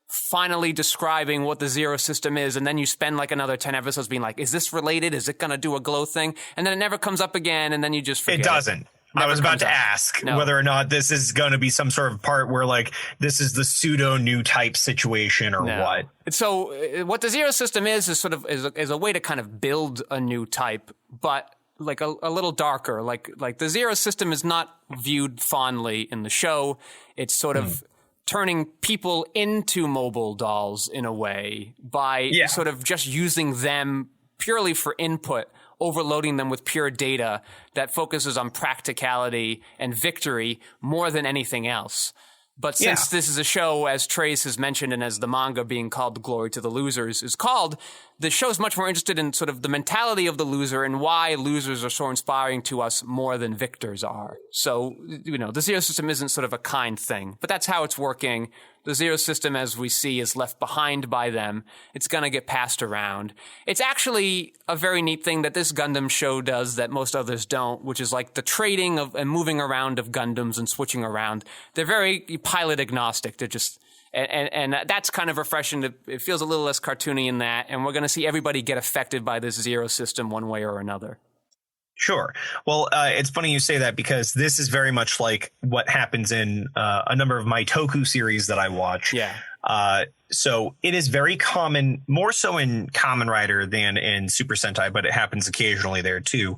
finally describing what the Zero System is, and then you spend like another 10 episodes being like, is this related? Is it going to do a glow thing? And then it never comes up again, and then you just forget it. It doesn't. I was about to ask whether or not this is going to be some sort of part where, like, this is the pseudo new type situation or what. So what the Zero System is sort of is a way to kind of build a new type, but like a little darker. Like the Zero System is not viewed fondly in the show. It's sort of turning people into mobile dolls in a way by sort of just using them purely for input, overloading them with pure data that focuses on practicality and victory more than anything else. But since this is a show, as Trace has mentioned, and as the manga being called The Glory to the Losers is called, the show's much more interested in sort of the mentality of the loser and why losers are so inspiring to us more than victors are. So, the Zero System isn't sort of a kind thing, but that's how it's working. The Zero System, as we see, is left behind by them. It's going to get passed around. It's actually a very neat thing that this Gundam show does that most others don't, which is like the trading of and moving around of Gundams and switching around. They're very pilot agnostic. They're just... And that's kind of refreshing. It feels a little less cartoony in that, and we're going to see everybody get affected by this Zero System one way or another. Sure. Well, it's funny you say that because this is very much like what happens in a number of my Toku series that I watch. Yeah. So it is very common, more so in Kamen Rider than in Super Sentai, but it happens occasionally there too,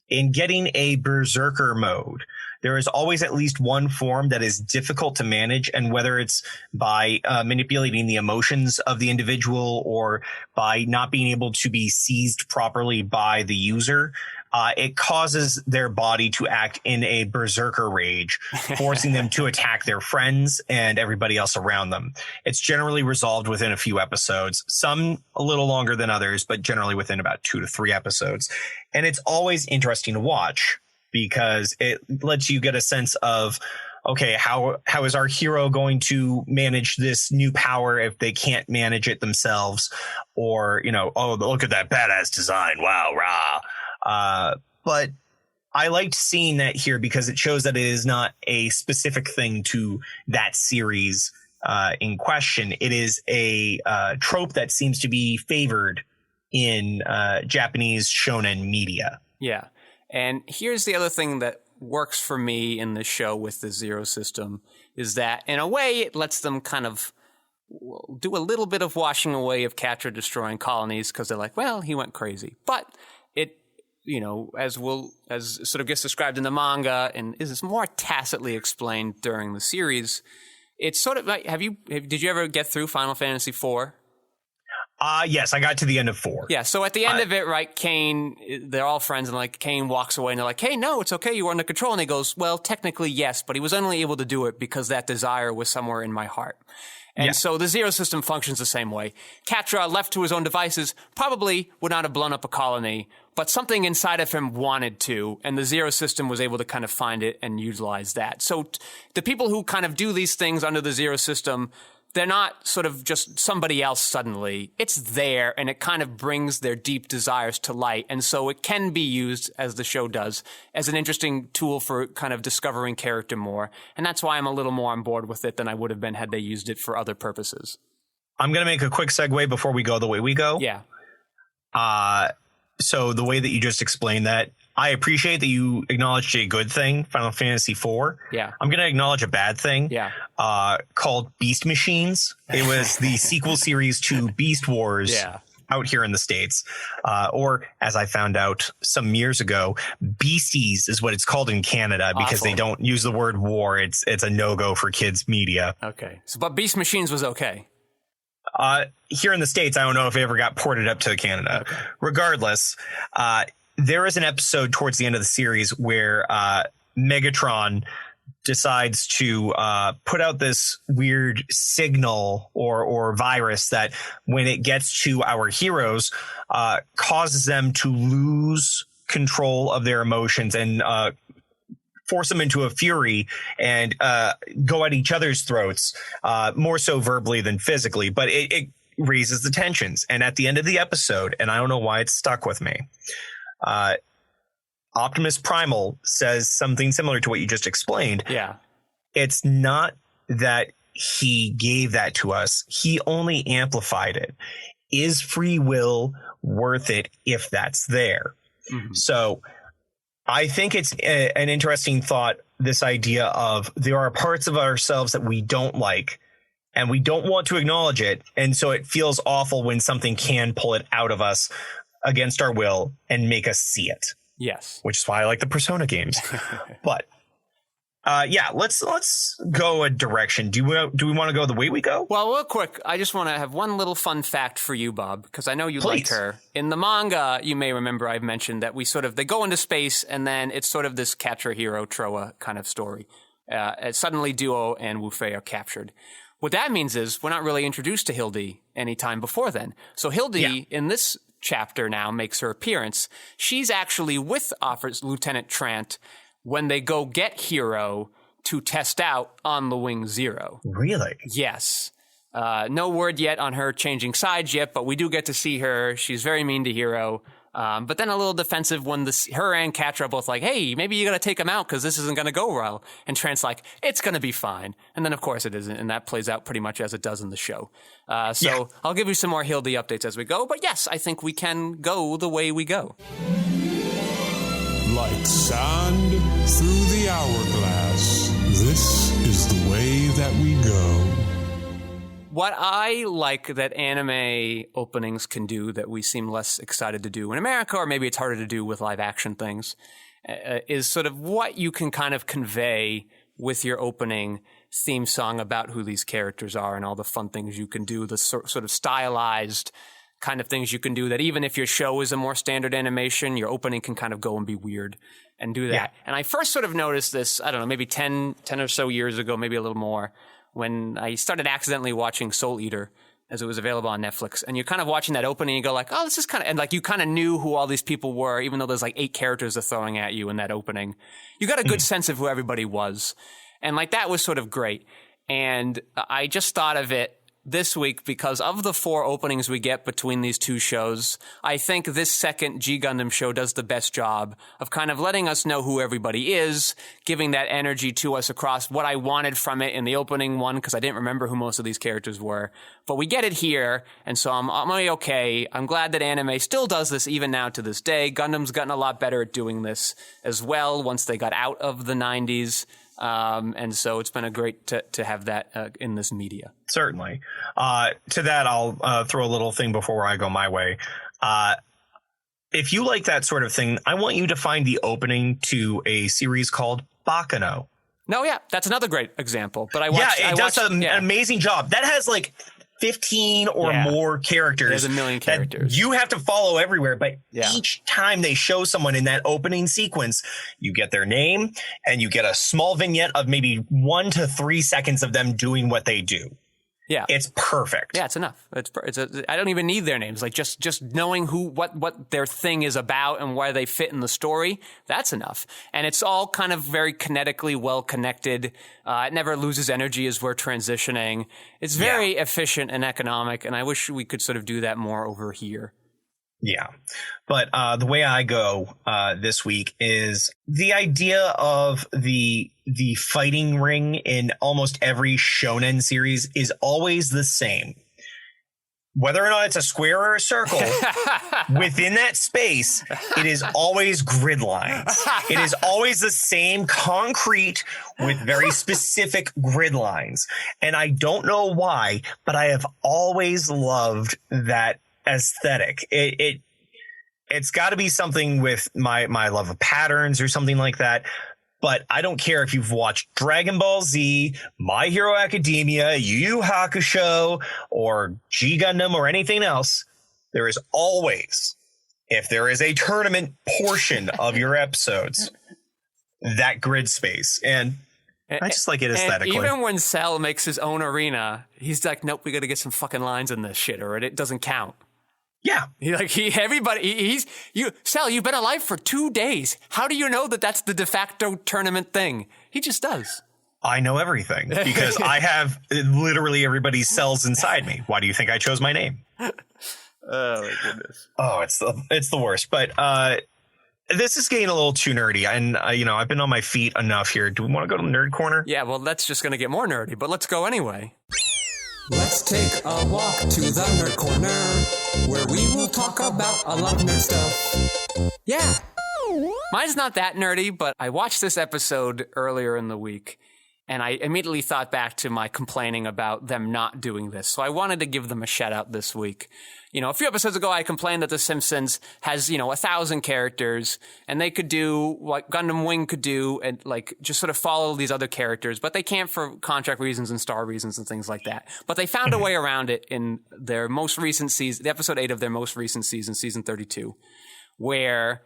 in getting a berserker mode. There is always at least one form that is difficult to manage, and whether it's by manipulating the emotions of the individual or by not being able to be seized properly by the user, it causes their body to act in a berserker rage, forcing them to attack their friends and everybody else around them. It's generally resolved within a few episodes, some a little longer than others, but generally within about 2 to 3 episodes. And it's always interesting to watch, because it lets you get a sense of, okay, how is our hero going to manage this new power if they can't manage it themselves? Or, oh, look at that badass design. Wow, rah. But I liked seeing that here because it shows that it is not a specific thing to that series in question. It is a trope that seems to be favored in Japanese shonen media. Yeah. And here's the other thing that works for me in the show with the Zero System is that, in a way, it lets them kind of do a little bit of washing away of Catra destroying colonies because they're like, well, he went crazy. But it, as sort of gets described in the manga and is more tacitly explained during the series, it's sort of like, did you ever get through Final Fantasy IV? Yes, I got to the end of 4. Yeah, so at the end of it, right, Kane, they're all friends, and like Kane walks away, and they're like, hey, no, it's okay, you were under control. And he goes, well, technically, yes, but he was only able to do it because that desire was somewhere in my heart. And so the Zero System functions the same way. Catra, left to his own devices, probably would not have blown up a colony, but something inside of him wanted to, and the Zero System was able to kind of find it and utilize that. So the people who kind of do these things under the Zero System, they're not sort of just somebody else suddenly. It's there, and it kind of brings their deep desires to light. And so it can be used, as the show does, as an interesting tool for kind of discovering character more. And that's why I'm a little more on board with it than I would have been had they used it for other purposes. I'm going to make a quick segue before we go the way we go. Yeah. So the way that you just explained that, I appreciate that you acknowledged a good thing, Final Fantasy IV. Yeah. I'm going to acknowledge a bad thing. Yeah. Called Beast Machines. It was the sequel series to Beast Wars. Yeah. Out here in the States. Or, as I found out some years ago, Beasties is what it's called in Canada because they don't use the word war. It's a no-go for kids media. Okay. But Beast Machines was okay. Here in the States, I don't know if it ever got ported up to Canada. Okay. Regardless, there is an episode towards the end of the series where Megatron decides to put out this weird signal or virus that when it gets to our heroes causes them to lose control of their emotions and force them into a fury and go at each other's throats, more so verbally than physically, but it raises the tensions. And at the end of the episode, and I don't know why it's stuck with me, Optimus Primal says something similar to what you just explained. Yeah. It's not that he gave that to us. He only amplified it. Is free will worth it if that's there? Mm-hmm. So I think it's an interesting thought, this idea of there are parts of ourselves that we don't like and we don't want to acknowledge it. And so it feels awful when something can pull it out of us against our will and make us see it. Yes. Which is why I like the Persona games. But let's go a direction. Do we want to go the way we go? Well, real quick, I just want to have one little fun fact for you, Bob, because I know you like her. In the manga, you may remember I've mentioned that they go into space and then it's sort of this Catra hero Troa kind of story. Suddenly Duo and Wu Fei are captured. what that means is we're not really introduced to Hildy any time before then. So Hildy, in this chapter now, makes her appearance. She's actually with Lieutenant Trant when they go get Hero to test out on the Wing Zero. Really? Yes. No word yet on her changing sides yet, but we do get to see her. She's very mean to Hero. But then a little defensive when her and Catra are both like, hey, maybe you got to take him out because this isn't going to go well. And Trant's like, it's going to be fine. And then, of course, it isn't. And that plays out pretty much as it does in the show. I'll give you some more Hildy updates as we go. But yes, I think we can go the way we go. Like sand through the hourglass, this is the way that we go. What I like that anime openings can do that we seem less excited to do in America, or maybe it's harder to do with live action things, is sort of what you can kind of convey with your opening theme song about who these characters are and all the fun things you can do, the sort of stylized kind of things you can do that even if your show is a more standard animation, your opening can kind of go and be weird and do that. Yeah. And I first sort of noticed this, I don't know, maybe 10 or so years ago, maybe a little more, when I started accidentally watching Soul Eater as it was available on Netflix. And you're kind of watching that opening and you go like, oh, this is kind of, and like you kind of knew who all these people were, even though there's like 8 characters they're throwing at you in that opening. You got a good sense of who everybody was. And like that was sort of great. And I just thought of it this week because of the 4 openings we get between these 2 shows, I think this second G Gundam show does the best job of kind of letting us know who everybody is, giving that energy to us across what I wanted from it in the opening one, because I didn't remember who most of these characters were. But we get it here, and so I'm okay. I'm glad that anime still does this even now to this day. Gundam's gotten a lot better at doing this as well once they got out of the 90s. And so it's been a great to have that in this media. Certainly. To that, I'll throw a little thing before I go my way. If you like that sort of thing, I want you to find the opening to a series called Bakano. No, yeah, that's another great example. But I watched. Yeah, it does an amazing job. That has like 15 or more characters. There's a million characters. You have to follow everywhere, but each time they show someone in that opening sequence, you get their name and you get a small vignette of maybe 1 to 3 seconds of them doing what they do. Yeah, it's perfect. Yeah, it's enough. I don't even need their names. Like just knowing what their thing is about and where they fit in the story, that's enough. And it's all kind of very kinetically well connected. It never loses energy as we're transitioning. It's very efficient and economic, and I wish we could sort of do that more over here. Yeah. But the way I go this week is the idea of the fighting ring in almost every shonen series is always the same. Whether or not it's a square or a circle, within that space, it is always grid lines. It is always the same concrete with very specific grid lines. And I don't know why, but I have always loved that aesthetic. It's got to be something with my love of patterns or something like that. But I don't care if you've watched Dragon Ball Z, My Hero Academia, Yu Yu Hakusho, or G Gundam or anything else. There is always, if there is a tournament portion of your episodes, that grid space. And I just like it aesthetically. And even when Cell makes his own arena, he's like, nope, we got to get some fucking lines in this shit or it doesn't count. Yeah. Sal, you've been alive for 2 days. How do you know that that's the de facto tournament thing? He just does. I know everything because I have literally everybody's cells inside me. Why do you think I chose my name? Oh my goodness. Oh, it's the worst. But this is getting a little too nerdy, and I've been on my feet enough here. Do we want to go to the nerd corner? Yeah, well, that's just going to get more nerdy, but let's go anyway. Let's take a walk to the nerd corner, where we will talk about a lot of nerd stuff. Yeah. Mine's not that nerdy, but I watched this episode earlier in the week, and I immediately thought back to my complaining about them not doing this. So I wanted to give them a shout out this week. A few episodes ago, I complained that The Simpsons has, 1,000 characters, and they could do what Gundam Wing could do and, just sort of follow these other characters, but they can't for contract reasons and star reasons and things like that. But they found a way around it in their most recent season, the episode 8 of their most recent season, season 32, where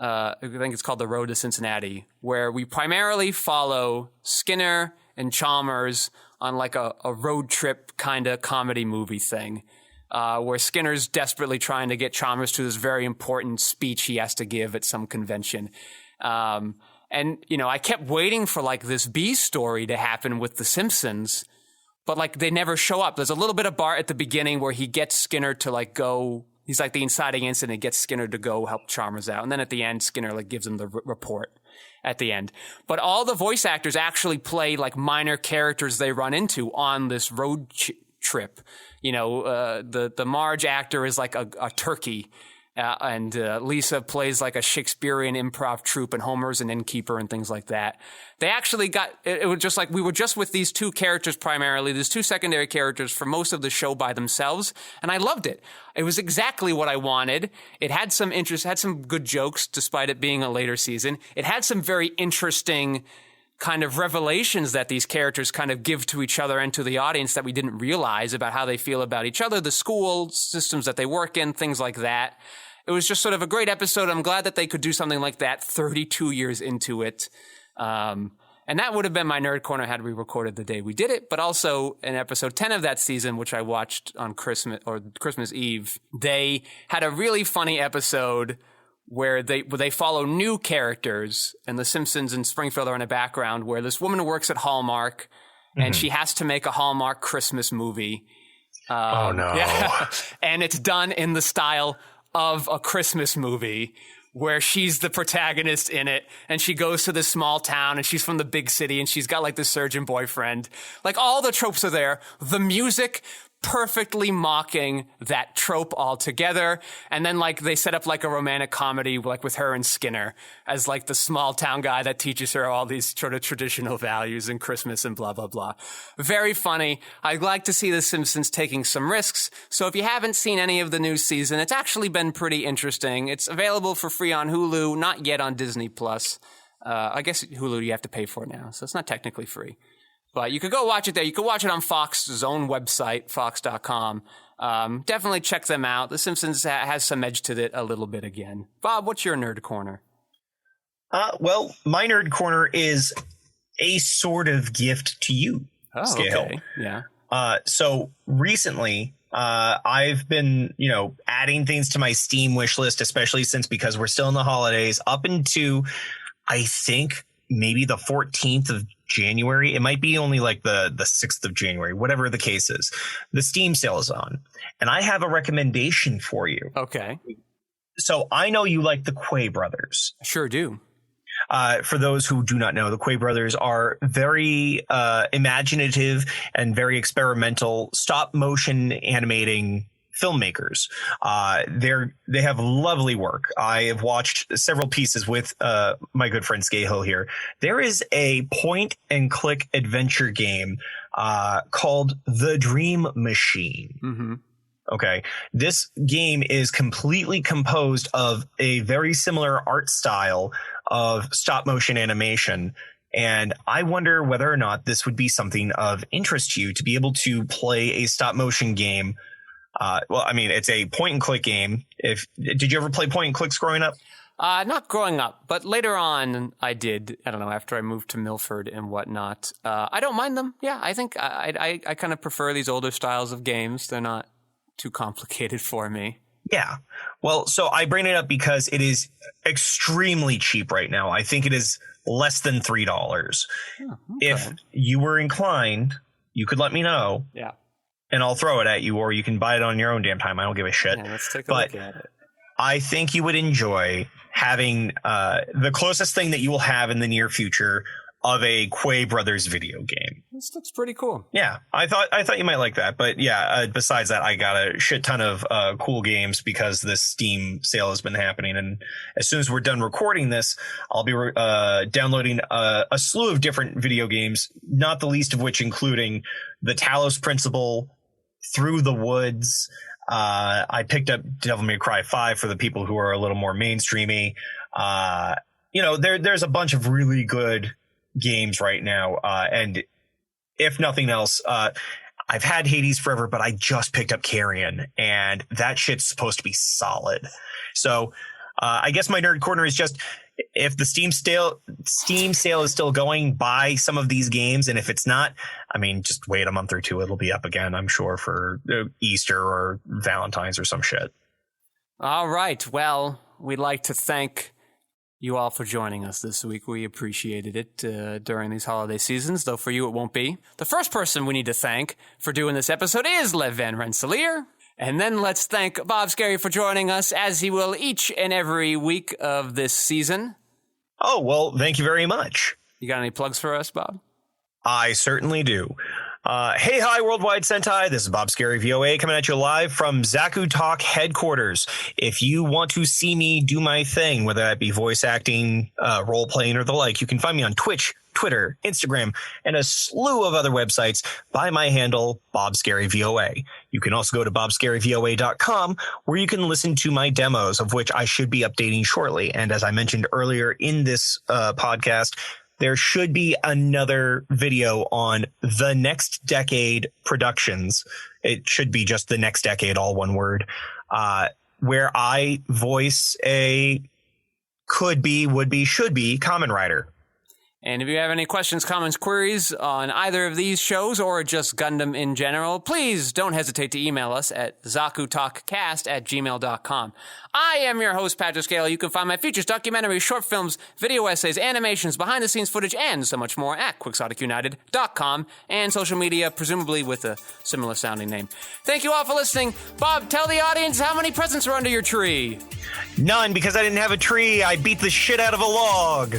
I think it's called The Road to Cincinnati, where we primarily follow Skinner and Chalmers on like a road trip kind of comedy movie thing, where Skinner's desperately trying to get Chalmers to this very important speech he has to give at some convention. And, you know, I kept waiting for like this B story to happen with the Simpsons, but like they never show up. There's a little bit of Bart at the beginning where he gets Skinner to like go, he's like the inciting incident, gets Skinner to go help Chalmers out. And then at the end, Skinner like gives him the report at the end. But all the voice actors actually play like minor characters they run into on this road trip. You know, the Marge actor is like a turkey. And Lisa plays like a Shakespearean improv troupe, and Homer's an innkeeper and things like that. They actually got, it was just like, we were just with these two characters primarily, these two secondary characters for most of the show by themselves, and I loved it. It was exactly what I wanted. It had some interest, had some good jokes despite it being a later season. It had some very interesting kind of revelations that these characters kind of give to each other and to the audience that we didn't realize about how they feel about each other, the school systems that they work in, things like that. It was just sort of a great episode. I'm glad that they could do something like that 32 years into it. And that would have been my Nerd Corner had we recorded the day we did it. But also in episode 10 of that season, which I watched on Christmas Eve, they had a really funny episode where they follow new characters, and the Simpsons and Springfield are in the background, where this woman works at Hallmark and she has to make a Hallmark Christmas movie. Oh no. Yeah. And it's done in the style of a Christmas movie where she's the protagonist in it, and she goes to this small town, and she's from the big city, and she's got like this surgeon boyfriend. Like all the tropes are there. The music perfectly mocking that trope altogether. And then like they set up like a romantic comedy like with her and Skinner as like the small town guy that teaches her all these sort of traditional values and Christmas and blah, blah, blah. Very funny. I'd like to see The Simpsons taking some risks. So if you haven't seen any of the new season, it's actually been pretty interesting. It's available for free on Hulu, not yet on Disney+. I guess Hulu you have to pay for now, so it's not technically free. But you could go watch it there. You could watch it on Fox's own website, fox.com. Definitely check them out. The Simpsons has some edge to it a little bit again. Bob, what's your Nerd Corner? Well, my Nerd Corner is a sort of gift to you, Skeyhill. Okay. Yeah. So recently, I've been, adding things to my Steam wish list, especially because we're still in the holidays, up into, I think, maybe the 14th of January. It might be only like the 6th of January, whatever the case is. The Steam sale is on, and I have a recommendation for you. Okay. So I know you like the Quay brothers. Sure do. For those who do not know, the Quay brothers are very imaginative and very experimental stop motion animating filmmakers. They have lovely work. I have watched several pieces with my good friend Skeyhill here. There is a point and click adventure game called The Dream Machine. Mm-hmm. Okay. This game is completely composed of a very similar art style of stop motion animation. And I wonder whether or not this would be something of interest to you to be able to play a stop motion game. It's a point and click game. Did you ever play point and clicks growing up? Not growing up, but later on I did. I don't know, after I moved to Milford and whatnot. I don't mind them. Yeah, I think I kind of prefer these older styles of games. They're not too complicated for me. Yeah. Well, so I bring it up because it is extremely cheap right now. I think it is less than $3. Oh, okay. If you were inclined, you could let me know. Yeah. And I'll throw it at you, or you can buy it on your own damn time. I don't give a shit. Yeah, let's take a look at it. I think you would enjoy having the closest thing that you will have in the near future of a Quay Brothers video game. This looks pretty cool. Yeah, I thought you might like that. But yeah, besides that, I got a shit ton of cool games because this Steam sale has been happening. And as soon as we're done recording this, I'll be downloading a slew of different video games, not the least of which including the Talos Principle, Through the Woods. I picked up Devil May Cry 5 for the people who are a little more mainstreamy. There's a bunch of really good games right now. And if nothing else, I've had Hades forever, but I just picked up Carrion, and that shit's supposed to be solid. So I guess my Nerd Corner is just if the Steam sale is still going, buy some of these games. And if it's not, I mean, just wait a month or two. It'll be up again, I'm sure, for Easter or Valentine's or some shit. All right. Well, we'd like to thank you all for joining us this week. We appreciated it during these holiday seasons, though for you it won't be. The first person we need to thank for doing this episode is Lev Van Rensselaer. And then let's thank Bob Skerry for joining us, as he will each and every week of this season. Oh, well, thank you very much. You got any plugs for us, Bob? I certainly do. Hey, hi, Worldwide Sentai. This is Bob Skerry VOA coming at you live from Zaku Talk headquarters. If you want to see me do my thing, whether that be voice acting, role playing, or the like, you can find me on Twitch, Twitter, Instagram, and a slew of other websites by my handle, Bob Skerry VOA. You can also go to bobskerryvoa.com, where you can listen to my demos, of which I should be updating shortly. And as I mentioned earlier in this podcast, there should be another video on the Next Decade Productions. It should be just the Next Decade, all one word, where I voice a could be, would be, should be Kamen Rider. And if you have any questions, comments, queries on either of these shows or just Gundam in general, please don't hesitate to email us at zakutalkcast@gmail.com. I am your host, Patrick Scale. You can find my features, documentaries, short films, video essays, animations, behind-the-scenes footage, and so much more at quixoticunited.com and social media, presumably with a similar-sounding name. Thank you all for listening. Bob, tell the audience how many presents are under your tree. None, because I didn't have a tree. I beat the shit out of a log.